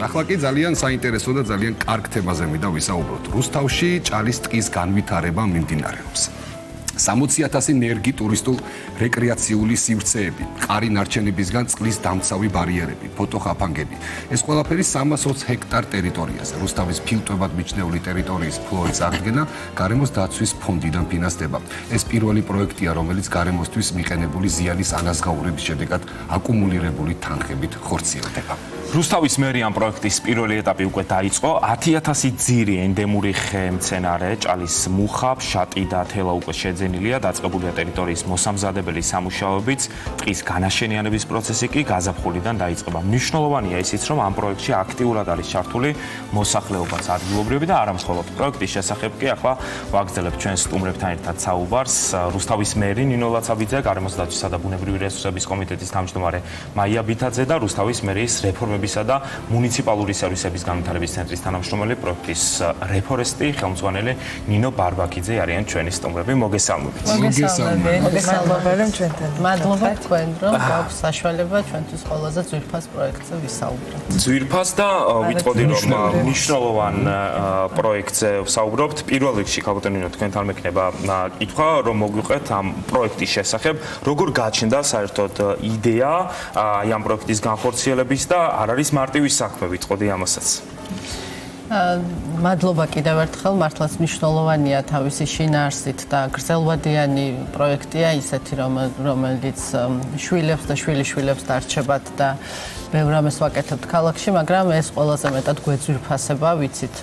ახლა კი ძალიან საინტერესო და ძალიან კარგ თემაზე მინდა ვისაუბროთ. რუსთავში ჭალის ტყის განვითარება მიმდინარეობს. 60,000 ნერგი ტურისტულ რეკრეაციული სივრცეები, ყარი ნარჩენებისგან წყლის დამცავი ბარიერები, ფოტოხაფანგები. ეს ყველაფერი 320 ჰექტარ ტერიტორიაზე. რუსთავის ფილტვებად მიჩნეული ტერიტორიის ფლორის აღდგენა გარემოს დაცვის ფონდიდან ფინანსდება. ეს პირველი პროექტია, რომელიც გარემოსთვის მიყენებული ზიანის ანაზღაურების შედეგად აკუმულირებული თანხებით ხორციელდება. რუსთავის მერია პროექტის პირველი ეტაპი უკვე დაიწყო. 10,000 ძირი ენდემური ხე მცენარე, ჭალის მუხა, ფშატი და თელა უკვე შეძენილია. დაწყებულია ტერიტორიის მოსამზადებელი სამუშაოებიც. ტყის განაშენიანების პროცესი კი გაზაფხულიდან დაიწყება. მნიშვნელოვანია ისიც, რომ ამ პროექტში აქტიურად არის ჩართული მოსახლეობაც ადგილობრივი და არა მხოლოდ პროექტის შესახებ კი ახლა ვაგრძელებთ ჩვენ სტუმრებთან ერთად საუბარს. რუსთავის მერი ნინო ლაცაბიძე, გარემოს დაცვისა და ბუნებრივი რესურსების კომიტეტის თავმჯდომარე მაია ბითაძე და რუსთავის მერიის რეფორმებისა და მუნიციპალური სერვისების განვითარების ცენტრის თანამშრომელი პროექტის რეფორესტი ხელმძღვანელი ნინო ბარბაკიძე არიან ჩვენი სტუმრები. მოგესალმებით. მოგესალმებით ჩვენთან. მადლობა თქვენ, რომ გვაქვს საშუალება ჩვენთვის ყველაზე ძვირფას პროექტზე ვისაუბროთ. ძვირფას და ვიტყოდი რომ მნიშვნელოვან პროექტზე ვსაუბრობთ. პირველ რიგში ქალბატონინო თქვენთან მექნება კითხვა, რომ მოგვიყვეთ ამ პროექტის შესახებ, როგორ გაჩნდა საერთოდ იდეა ამ პროექტის განხორციელების და არ არის მარტივი საქმე, ვიტყოდი ამასაც. მადლობა კიდევ ერთხელ, მართლაც მნიშვნელოვანია თავისი შინაარსით და გრძელვადიანი პროექტია, ისეთი რომელიც შვილებს და შვილიშვილებს დარჩებათ და ბევრ რამეს ვაკეთებთ ქალაქში, მაგრამ ეს ყველაზე მეტად გვეძვირფასება, ვიცით,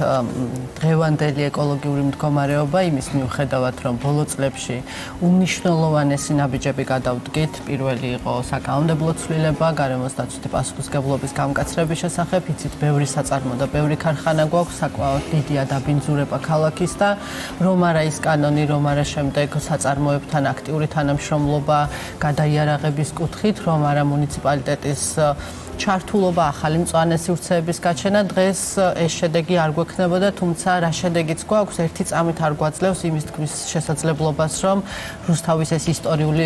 დღევანდელი ეკოლოგიური მდგომარეობა იმის მიუხედავად, რომ ბოლო წლებში უმნიშვნელოვანესი ნაბიჯები გადავდგით. პირველი იყო საკანონმდებლო ცვლილება, გარემოს დაცვითი პასუხისმგებლობის გამკაცრების შესახებ, იცით, ბევრი საწარმო და ბევრი ქარხანა გვაქვს, საკმაოდ დიდი ადაბინძურება ქალაქის და რომ არა ის კანონი, რომ არა შემდეგ საწარმოებთან აქტიური თანამშრომლობა გადაიარაღების კუთხით, რომ არა მუნიციპალიტეტის ჩართულობა ახალი მწვანე სივრცეების გაჩენა, დღეს ეს შედეგი არ გვექნებოდა, თუმცა რა შედეგიც გვაქვს, ერთი წამით არ გვაძლევს იმის თქმის შესაძლებლობას, რომ რუსთავის ეს ისტორიული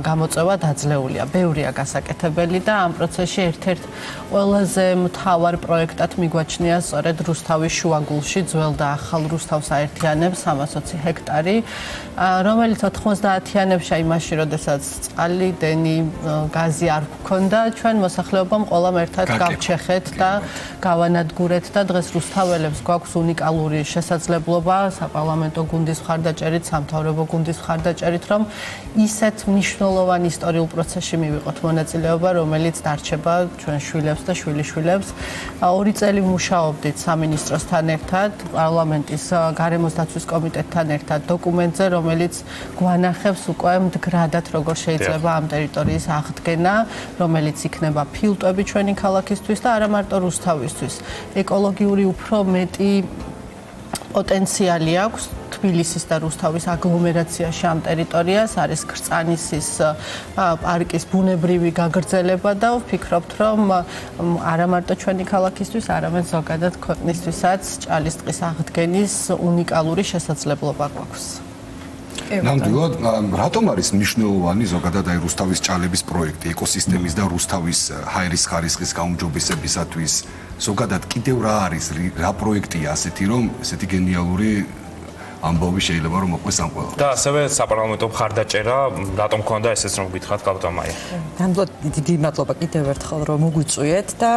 გამოწვევა დაძლეულია. ბევრია გასაკეთებელი და ამ პროცესში ერთ-ერთ ყველაზე მთავარ პროექტად მიგვაჩნია სწორედ რუსთავის შუაგულში ძველ და ახალ რუსთავს აერთიანებს 320 ჰექტარი, რომელიც 90-იანებში იმაში, როდესაც წყალი, დენი, გაზი არ გქონდა, ჩვენ მოსახლეობამ ყველამ ერთად გავჩეხეთ და გავანადგურეთ და დღეს რუსთაველებს გვაქვს უნიკალური შესაძლებლობა საპარლამენტო გუნდის მხარდაჭერით, სამთავრობო გუნდის მხარდაჭერით, რომ ისეთ მნიშვნელოვან ისტორიულ პროცესში მივიღოთ მონაწილეობა, რომელიც დარჩება ჩვენ შვილებს და შვილიშვილებს. 2 წელი მუშაობდით სამინისტროსთან ერთად, პარლამენტის გარემოს დაცვის კომიტეტთან ერთად დოკუმენტზე, რომელიც გვანახებს უკვე მდგრადად როგორ შეიძლება ამ ტერიტორიის აღდგენა, რომელიც იქნება ფილტვები ჩვენი ქალაქისთვის და არა მარტო რუსთავისთვის. ეკოლოგიური უფრო მეტი პოტენციალი აქვს თბილისის და რუსთავის აგლომერაციაში ამ ტერიტორიას, არის ქრწანისის პარკის ბუნებრივი გაგრძელება და ვფიქრობთ, რომ არა მარტო ჩვენი ქალაქისთვის, არამედ ზოგადად ქვეყნისთვისაც ჭალის ტყის აღდგენის უნიკალური შესაძლებლობა გვაქვს. ნამდვილად, რატომ არის მნიშვნელოვანი ზოგადად აი რუსთავის ჭალების პროექტი, ეკოსისტემის და რუსთავის ჰაერის ხარისხის გაუმჯობესებისათვის? ზოგადად კიდევ რა არის, რა პროექტია ასეთი, რომ ესეთი გენიალური ამბავი შეიძლება რომ მოყვეს ამ ყველა. და ასევე საპარლამენტო მხარდაჭერა, რატომ ქონდა ესეც რომ გითხრათ ქალბატონ მაია? ნამდვილად დიდი მადლობა კიდევ ერთხელ რომ მოგვიწვიეთ და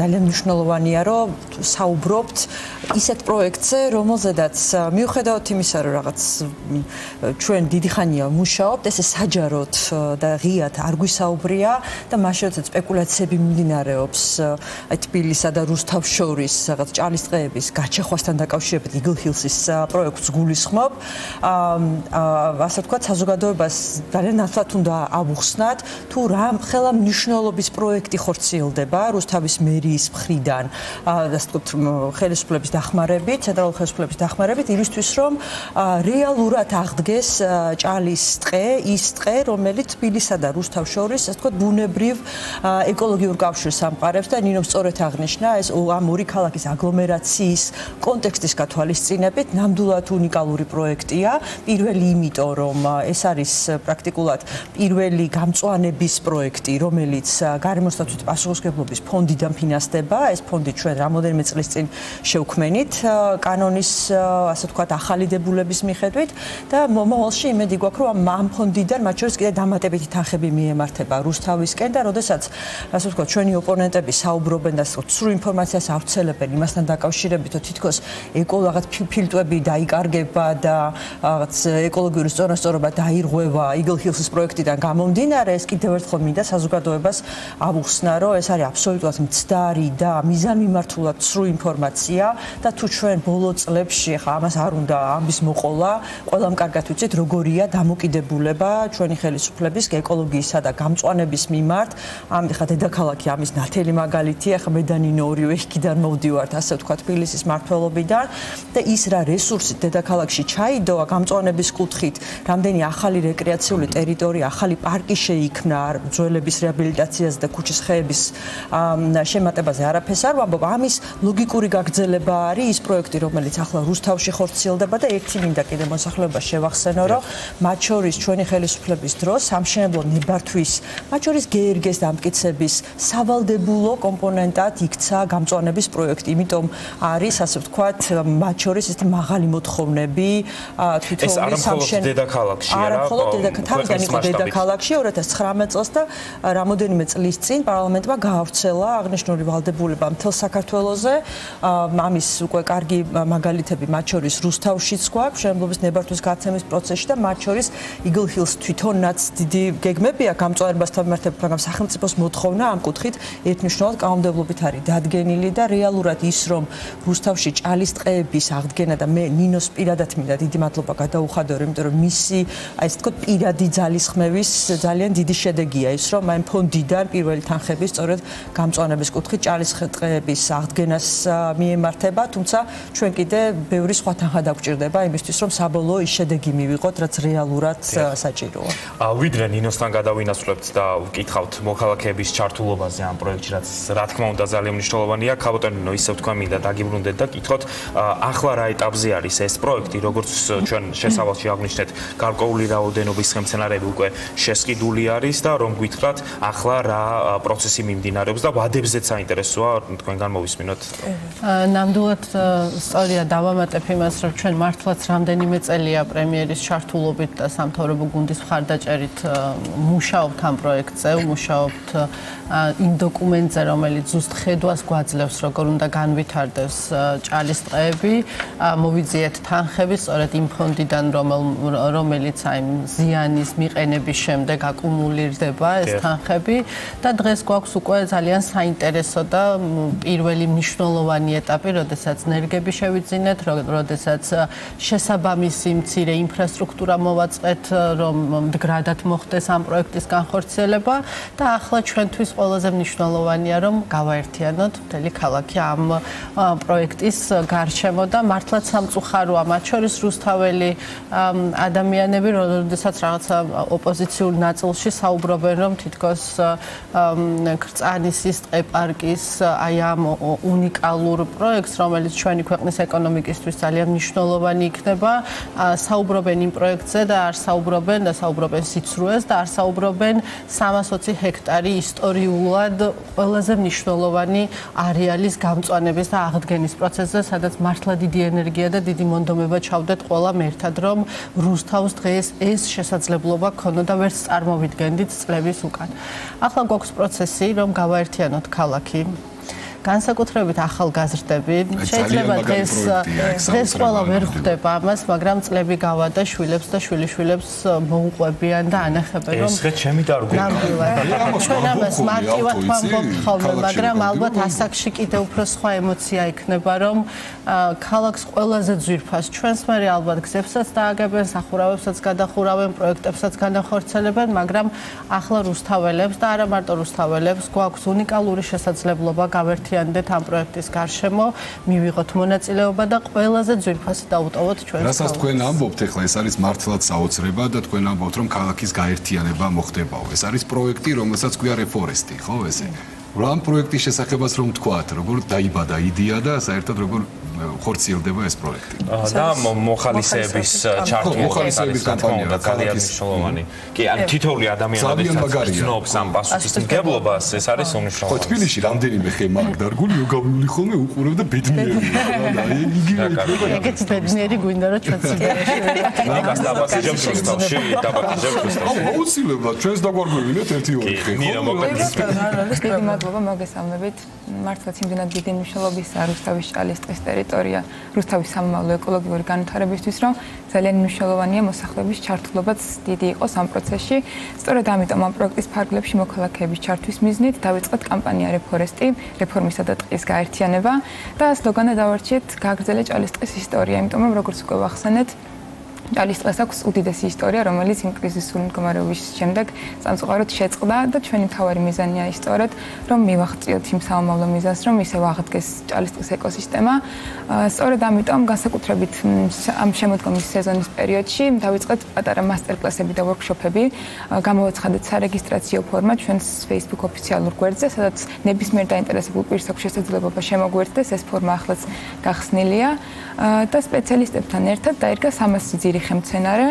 ძალიან მნიშვნელოვანია რომ საუბრობთ ისეთ პროექტზე, რომელზედაც მიუხედავად იმისა, რომ რაღაც ჩვენ დიდი ხანია მუშაობთ, ესე საჯაროდ და ღიად არ გვისაუბრია და მაშინ როდესაც სპეკულაციები მიმდინარეობს აი თბილისსა და რუსთავს შორის რაღაც ჭალის ტყეების გაჩეხვასთან დაკავშირებით იგლჰილსის პროექტს გულისხმობ. ასე ვთქვათ, საზოგადოებას ძალიან ნათლად უნდა ავუხსნათ, თუ რა ხელა მნიშვნელობის პროექტი ხორციელდება რუსთავის მერიის მხრიდან, ასე ვთქვათ, ხელისუფლების დახმარებით, ცენტრალური ხელისუფლების დახმარებით, იმისთვის, რომ რეალურად აღდგეს ჭალის ტყე, ის ტყე, რომელიც თბილისსა და რუსთავს შორის, ასე ვთქვათ, ბუნებრივ ეკოლოგიურ კავშირს ამყარებს და ნინომ სწორედ აღნიშნა, ეს ამ ორი ქალაქის აგლომერაციის კონტექსტის გათვალისწინებით ნამდვილად უნიკალური პროექტია. პირველი იმიტომ, რომ ეს არის პრაქტიკულად პირველი გამწვანების პროექტი, რომელიც გარემოსდაცვითი პასუხისმგებლობის ფონდიდან ფინანსდება. ეს ფონდი ჩვენ რამოდენიმე წლის წინ შევქმენით კანონის, ასე ვთქვათ, ახალი დებულების მიხედვით და მომავალში იმედი გვაქვს, რომ ამ ფონდიდან მათ შორის კიდე დამატებითი თანხები მიემართება რუსთავისკენ და როდესაც, ასე ვთქვათ, ჩვენი ოპონენტები საუბრობენ და სრულ ინფორმაციას ავრცელებენ იმასთან დაკავშირებით, რომ თითქოს რაღაც ფილტვები დაიკარგება და რაღაც ეკოლოგიური სწორასწორობა დაირღვევა Eagle Hills-ის პროექტიდან გამომდინარე, ეს კიდევ ერთხელ მინდა საზოგადოებას ავუხსნა, რომ ეს არის აბსოლუტურად მცდარი და მიზანმიმართულად სრულ ინფორმაცია და თუ ჩვენ ბოლო წლებში ხა ამას არ უნდა ამის მოყოლა, ყველამ კარგად ვიცით, როგორია დამოკიდებულება ჩვენი ხელისუფლების ეკოლოგიისა და გამწვანების მიმართ. ხა დედაქალაქი ამის ნათელი მაგალითია, ხა მე და ნინო ორივე იქიდან მოვდივართ, ასე ვთქვათ, თბილისის მმართველობიდან და ის რა რესურსი დედაქალაქში ჩაიდოა გამწვანების კუთხით, რამდენი ახალი რეკრეაციული ტერიტორია, ახალი პარკი შეიქმნა ძველების რეაბილიტაციაზე და ქუჩის ხეების შემატებაზე არაფერს არ ვამბობ. ამის ლოგიკური გაგრძელება არის ის პროექტი, რომელიც ახლა რუსთავში ხორციელდება და ერთი მინდა კიდე მოსახლეობას შევახსენო, რომ მათ შორის ჩვენი ხელისუფლების დროს სამშენებლო ნებართვის, მათ შორის გერგეს დამტკიცების სავალდებულო კომპონენტად იქცა გამწვანების პროექტი. იმიტომ არის, ასე ვთქვათ, მათ შორის ესეთი მაღალი მოთხოვნები თვითონ სამშენებლო დედაქალაქში არა მხოლოდ თავიდან იყო დედაქალაქში 2019 წელს და რამოდენიმე წლის წინ პარლამენტმა გაავრცელა აღნიშნული ვალდებულება მთელ საქართველოზე. ამის უკვე კარგი მაგალითები მათ შორის რუსთავშიც გვაქვს მშენებლობის ნებართვის გაცემის პროცესში და მათ შორის Eagle Hills თვითონაც დიდი გეგმებია გამწვანებასთან მიმართებით, მაგრამ სახელმწიფოს მოთხოვნა ამ კუთხით ერთნიშნულად კანონმდებლობით არის დადგენილი და რეალურად ის რომ რუსთავში ჭალის ტყეების აღდგენა და მე ნინოს პირადად მინდა დიდი მადლობა გადაუხადო, იმიტომ რომ მისი ეს თქო პირადი ძალისხმევის ძალიან დიდი შედეგია ის რომ ამ ფონდიდან პირველი თანხები სწორედ გამწვანების კუთხით ჭალის ტყეების აღდგენას მიემართება, თუმცა ჩვენ კიდე ბევრი სხვა თანხა დაგვჭირდება იმისთვის რომ საბოლოო ის შედეგი მივიღოთ, რაც რეალურად საჭიროა. ვიდრე ნინოსთან გადავინაცვლებთ და ვკითხავთ მოქალაქეების ჩართულობაზე ამ პროექტში, რაც რა თქმა უნდა ძალიან მნიშვნელოვანია. ქალბატონო, ისევ თქვა მინდა დაგიბრუნდეთ და კითხოთ, ახლა რა ეტაპზე არის ეს პროექტი, როგორც ჩვენ შესავალში აღნიშნეთ, გარკვეული რაოდენობის ხემცენარეები უკვე შესყიდული არის და რომ გითხრათ, ახლა რა პროცესი მიმდინარეობს და ვადებზეც საინტერესოა თქვენგან მოვისმინოთ. ნამდვილად სწორია დავამატებ იმას, რომ ჩვენ მართლაც რამდენიმე წელია პრემიერის ჩართულობით და სამთავრობო გუნდის მხარდაჭერით მუშაობთ ამ პროექტზე, მუშაობთ იმ დოკუმენტზე, რომელიც ზუსტ ხედვას გვაძლევს, როგორ უნდა განვითარდეს ჭალის ტყეები, მოვიძიეთ თანხები სწორედ იმ ფონდიდან, რომელიც აი ზიანის მიყენების შემდეგ აკუმულირდება ეს თანხები და დღეს გვაქვს უკვე ძალიან საინტერესო და პირველი მნიშვნელოვანი ეტაპი, როდესაც ნერგები შევიძინეთ, როდესაც შესაბამისი მცირე ინფრასტრუქტურა მოვაწყეთ, რომ მდგრადად მოხდეს ამ პროექტის განხორციელება და ახლა ჩვენთვის ყველაზე მნიშვნელოვანია, რომ გავაერთიანოთ მთელი ქალაქი ამ პროექტის გარშემო და მართლაც სამწუხაროა, მათ შორის რუსთაველი ადამიანები, როდესაც რაღაცა ოპოზიციურ ნაწილში საუბრობენ, რომ თითქოს კრწანისის ტყე-პარკის აი ამ უნიკალურ პროექტს, რომელიც ჩვენი ქვეყნის ეკონომიკისთვის ძალიან მნიშვნელოვანი იქნება, საუბრობენ იმ პროექტზე და არ საუბრობენ და საუბრობენ სიცრუეს და არ საუბრობენ 320 ჰექტარი ისტორიულად ყველაზე მნიშვნელოვანი არეალის გამწვანების და აღდგენის პროცესზე, სადაც მართლა დიდი ენერგია და დიდი მონდომება ჩავდეთ ყველამ ერთად, რომ რუსთავს დღეს ეს შესაძლებლობა ქონოდა ვერც წარმოვიდგენდით წლების უკან. ახლა გვაქვს პროცესი, რომ გავაერთიანოთ ქალაქი. განსაკუთრებით ახალგაზრდები შეიძლება დღეს ყველა ვერ ხვდება ამას, მაგრამ წლები გავა და შვილებს და შვილიშვილებს მოუყვებიან და ანახებენ რომ ეს ჩემი დარგვია. ჩვენ ამას მარტივად ვამბობთ ხოლმე, მაგრამ ალბათ ასაკში კიდე უფრო სხვა ემოცია იქნება, რომ ქალაქს ყველაზე ძვირფას ჩვენს მერე ალბათ გზებსაც დააგებენ, სახურავებსაც გადახურავენ, პროექტებსაც განახორციელებენ, მაგრამ ახლა რუსთაველებს და არა მარტო რუსთაველებს გვაქვს უნიკალური შესაძლებლობა გავერთიანდეთ ამ პროექტის გარშემო, მივიღოთ მონაწილეობა და ყველაზე ძვირფასი დაუტოვოთ ჩვენს რასაც თქვენ ამბობთ, ეხლა ეს არის მართლაც საოცრება და თქვენ ამბობთ, რომ ქალაქის გაერთიანება მოხდებაო. ეს არის პროექტი, რომელსაც ქვია Reforest-ი, ხო ესე? ამ პროექტის შესახებაც რომ თქვათ, როგორ დაიბადა იდეა და საერთოდ როგორ ხორციელდება ეს პროექტი. და მოხალისეების ჩართული მოხალისეების კამპანია ძალიან მნიშვნელოვანი. კი, ან თითოეული ადამიანი ცნობს ამ პასუხისმგებლობას, ეს არის ხო, უნიშნელოვანი. თბილისში რამდენიმე ხე მაგ დარგულია, გავივლი ხოლმე უყურებ და ბედნიერია. ეგეც ბედნიერი გვინდა რომ ჩვენ სიბერეში ნიკას დაბატიჟებს რუსთავში, დაბატიჟებს რუსთავში. აუცილებლად ჩვენს დაგვარგვევინეთ 1-2 ხე. ნინა მოკლედ დიდი მადლობა მოგესალმებით. მართლაც იმდენად დიდი მნიშვნელობისაა რუსთავის ჭალის ტყის ტერიტორია რუსთავის სამომავლო ეკოლოგიური განვითარებისთვის, რომ ძალიან მნიშვნელოვანია მოსახლეობის ჩართულობაც დიდი იყოს ამ პროცესში. სწორედ ამიტომ ამ პროექტის ფარგლებში მოქალაქეების ჩართვის მიზნით დავიწყეთ კამპანია რეფორესტი, რეფორმისა და ტყის გაერთიანება და სლოგანად დავარჩიეთ გაგრძელე ჭალის ტყის ისტორია, იმიტომ რომ როგორც უკვე ვახსენეთ, ჭალის ტყეს აქვს უდიდესი ისტორია, რომელიც იმ კრიზისული მდგომარეობის შემდეგ სამწუხაროდ შეწყდა და ჩვენი მთავარი მიზანია ის სწორედ, რომ მივაღწიოთ იმ სამომავლო მიზანს, რომ ისევ აღდგეს ჭალის ტყის ეკოსისტემა. სწორედ ამიტომ განსაკუთრებით ამ შემოდგომის სეზონის პერიოდში დავიწყეთ პატარა მასტერკლასები და ვორქშოპები. გამოვაცხადეთ სარეგისტრაციო ფორმა ჩვენს Facebook ოფიციალურ გვერდზე, სადაც ნებისმიერ დაინტერესებულ პირს აქვს შესაძლებლობა შემოგვერთდეს. ეს ფორმა ახლაც გახსნილია და სპეციალისტებთან ერთად დაირგა 300 ძირი ხემცენარე,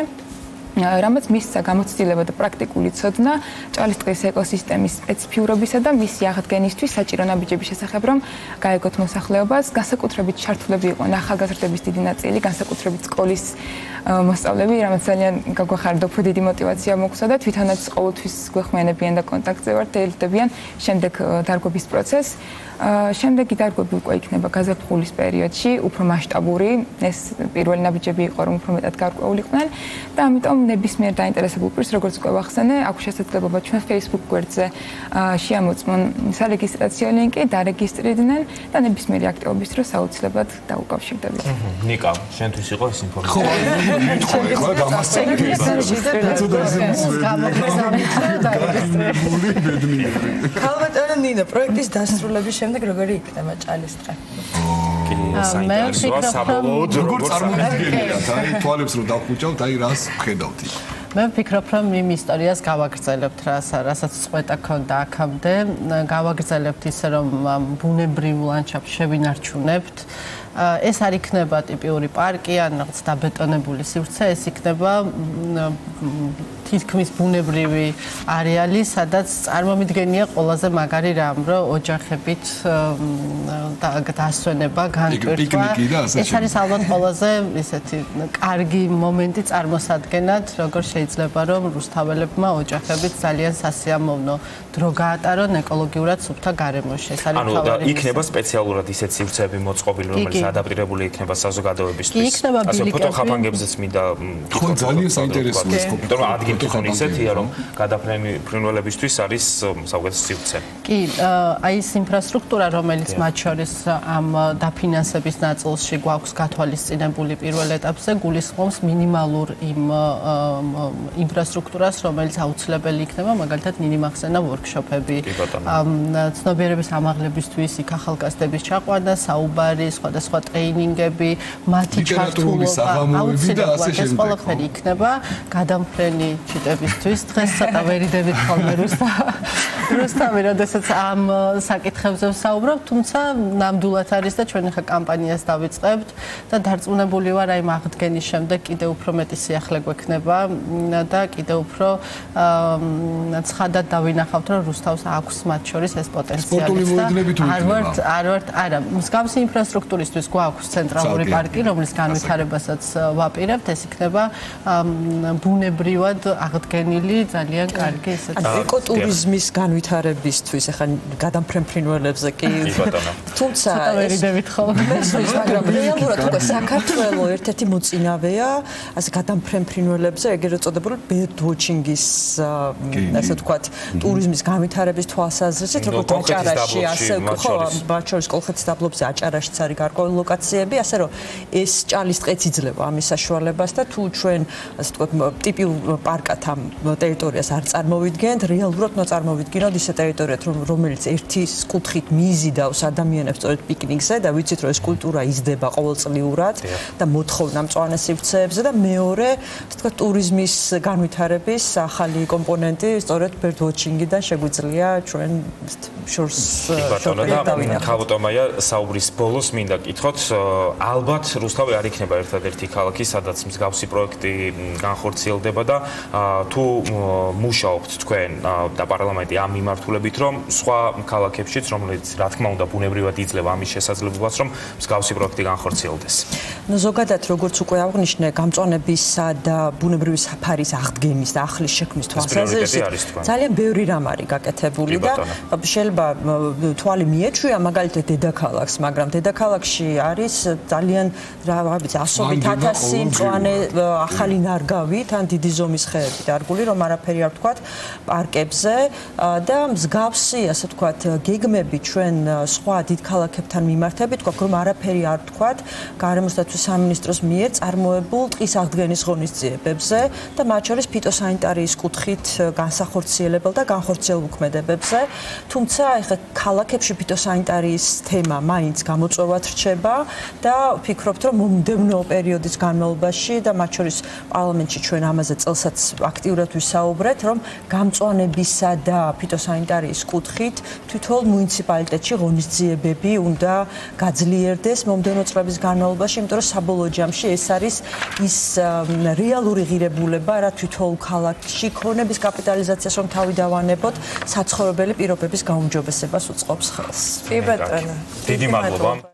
რამაც მისცა გამოცდილება და პრაქტიკული ცოდნა ჭალის ტყის ეკოსისტემის სპეციფიურობისა და მისი აღდგენისთვის საჭირო ნაბიჯების შესახებ, რომ გაეგოთ მოსახლეობას, განსაკუთრებით ჩართულები იყვნენ ახალგაზრდების დიდი ნაწილი, განსაკუთრებით სკოლის მოსწავლეები, რამაც ძალიან გაგვახარდა, უფრო დიდი мотиваცია მოგვცა და თვითონაც ყოველთვის გვეხმიანებიან და კონტაქტზე ვართ, ელოდებიან შემდეგ დარგვების პროცესს. შემდეგი დარგვები უკვე იქნება გაზაფხულის პერიოდში, უფრო მასშტაბური. ეს პირველი ნაბიჯები იყო, რომ უფრო მეტად გარკვეულიყვნენ და ამიტომ ნებისმიერ დაინტერესებულ პირს, როგორც უკვე ვახსენე, აქვს შესაძლებლობა ჩვენ Facebook გვერდზე შეამოწმონ სარეგისტრაციო ლინკი, დარეგისტრირდნენ და ნებისმიერი აქტივობის დროს აუცილებლად დაუკავშირდებით. ნიკა, შენთვის იყო ეს ინფორმაცია? ხო, ქალბატონო ნინა, პროექტის დასრულების შემდეგ როგორი იქნება ჭალის ტყე? საინტერესოა საბოლოოდ როგორ წარმოგიდგენიათ, აი თვალებს რო დავხუჭავთ, აი რას ვხედავთ იქ. მე ვფიქრობ, რომ იმ ისტორიას გავაგრძელებთ, რასაც წყვეტა ქონდა აქამდე, გავაგრძელებთ ისე, რომ ბუნებრივ ლანდშაფტს შევინარჩუნებთ. ეს არ იქნება ტიპიური პარკი ან რაღაც დაბეტონებული სივრცე, ეს იქნება თითქმის ბუნებრივი არეალი, სადაც წარმომიდგენია ყველაზე მაგარი რამ, რომ ოჯახებით დასვენება, განკვირვა. ეს არის ალბათ ყველაზე ისეთი კარგი მომენტი წარმოსადგენად, როგორ შეიძლება რომ რუსთაველებმა ოჯახებით ძალიან სასიამოვნო დრო გაატარონ ეკოლოგიურად სუფთა გარემოში. ეს არის თავი. იქნება სპეციალურად ისეთ სივრცეები მოწყობილი, რომელიც ადაპტირებული იქნება საზოგადოებისთვის. ასე ფოტოხაფანგებზეც მინდა ხო, ძალიან საინტერესოა ეს ყოფილი. იმიტომ რომ ადგილი თვითონ ისეთია, რომ გადაფრენველებისთვის არის საუკეთესო სივრცე. კი, აი ეს ინფრასტრუქტურა, რომელიც მათ შორის ამ დაფინანსების ნაწილში გვაქვს გათვალისწინებული პირველ ეტაპზე, გულისხმობს მინიმალურ იმ ინფრასტრუქტურას, რომელიც აუცილებელი იქნება, მაგალითად ნინი მახსენა ვორქშოპები, ცნობიერების ამაღლებისთვის, იქ ახალგაზრდების ჩაყვანა, საუბარი, სხვადასხვა ტრეინინგები, მათი ჩართულობა, აუცილებლად ეს ყველაფერი იქნება გადამფრენი ჩიტებისთვის. დღეს ცოტა ვერიდებით ხოლმე რუსთავი, როდესაც ამ საკითხებზე ვსაუბრობ, თუმცა ნამდვილად არის და ჩვენ ხა კამპანიას დავიწყებთ და დარწმუნებული ვარ, აი აღდგენის შემდეგ კიდევ უფრო მეტი სიახლე გვექნება და კიდევ უფრო ცხადად დავინახავთ, რომ რუსთავს აქვს მათ შორის ეს პოტენციალი და არა, მსგავსი ინფრასტრუქტურისთვის გვაქვს ცენტრალური პარკი, რომლის განვითარებასაც ვაპირებთ, ეს იქნება ბუნებრივად აღდგენილი ძალიან კარგი ესეთი ეკოტურიზმის განვითარებისთვის, ახლა გადამფრენ ფრინველებზე კი. თუმცა ვერიდებით ხოლმე. მაგრამ რეალურად უკვე საქართველოს ერთ-ერთი მოწინავეა ასე გადამფრენ ფრინველებზე, ეგრეთ წოდებული bird watching-ის ასე ვთქვათ, ტურიზმის განვითარების თვალსაზრისით, როგორც აჭარაში, ასე ხო, მათ შორის კოლხეთის დაბლობზე აჭარაშიც არის გარკვეული ლოკაციები, ასე რომ ეს ჭალის ტყეც იძლევა ამის საშუალებას და თუ ჩვენ ასე ვთქვათ, ტიპიურ პარკად ამ ტერიტორიას არ წარმოვიდგენთ, რეალურად უნდა წარმოვიდგინოთ შევქმნათ ისე ტერიტორიად, რომელიც ერთის კუთხით მიიზიდავს ადამიანებს სწორედ პიკნიკზე და ვიცით, რომ ეს კულტურა იზრდება ყოველწლიურად და მოთხოვნა მწვანე სივრცეებზე და მეორე, ასე ვთქვათ, ტურიზმის განვითარების ახალი კომპონენტი სწორედ bird watching-დან შეგვიძლია ჩვენ შორს და ხალხომაია საუბრის ბოლოს მინდა გითხოთ, ალბათ რუსთავი არ იქნება ერთადერთი ქალაქი, სადაც მსგავსი პროექტი განხორციელდება და თუ მუშაობთ თქვენ და პარლამენტი ამ მიმართულებით, რომ სხვა ქალაქებშიც, რომელიც რა თქმა უნდა ბუნებრივად იძლევა ამის შესაძლებლობას, რომ მსგავსი პროექტი განხორციელდეს. ნუ ზოგადად როგორც უკვე აღვნიშნე, გამწვანებისა და ბუნებრივი საფარის აღდგენის და ახლის შექმნის თვალსაზრისით ძალიან ბევრი რამ არის გაკეთებული და შეიძლება თვალი მიეჩვია მაგალითად დედაქალაქს, მაგრამ დედაქალაქში არის ძალიან რა ვიცი, ასობით ათასი მწვანე ახალი ნარგავი, თან დიდი ზომის ხეები დარგული, რომ არაფერი არ ვთქვათ პარკებზე და მსგავსი, ასე ვთქვათ, გეგმები ჩვენ სხვა დიდ ქალაქებთან მიმართებით, გვაქვს რომ არაფერი არ ვთქვათ გარემოსდაცვის სამინისტროს მიერ წარმოებულ ტყის აღდგენის ღონისძიებებზე და მათ შორის ფიტოსანიტარიის კუთხით განსახორციელებელ და განხორციელებულ ქმედებებზე, თუმცა ეხლა ქალაქებში ფიტოსანიტარიის თემა მაინც გამოწვევად რჩება და ვფიქრობთ, რომ მომდევნო პერიოდის განმავლობაში და მათ შორის პარლამენტში ჩვენ ამაზე წელსაც აქტიურად ვისაუბრეთ, რომ გამწვანებისა და ფიტოსანიტარიის კუთხით თითოეულ მუნიციპალიტეტში ღონისძიებები უნდა გაძლიერდეს მომდევნო წლების განმავლობაში, იმიტომ რომ საბოლოო ჯამში ეს არის ის რეალური ღირებულება, რა თითოეულ ქალაქში ქონების კაპიტალიზაციას რომ თავი დავანებოთ, საცხოვრებელი პირობების გაუმჯობესებას უწყობს ხელს. დიდი მადლობა.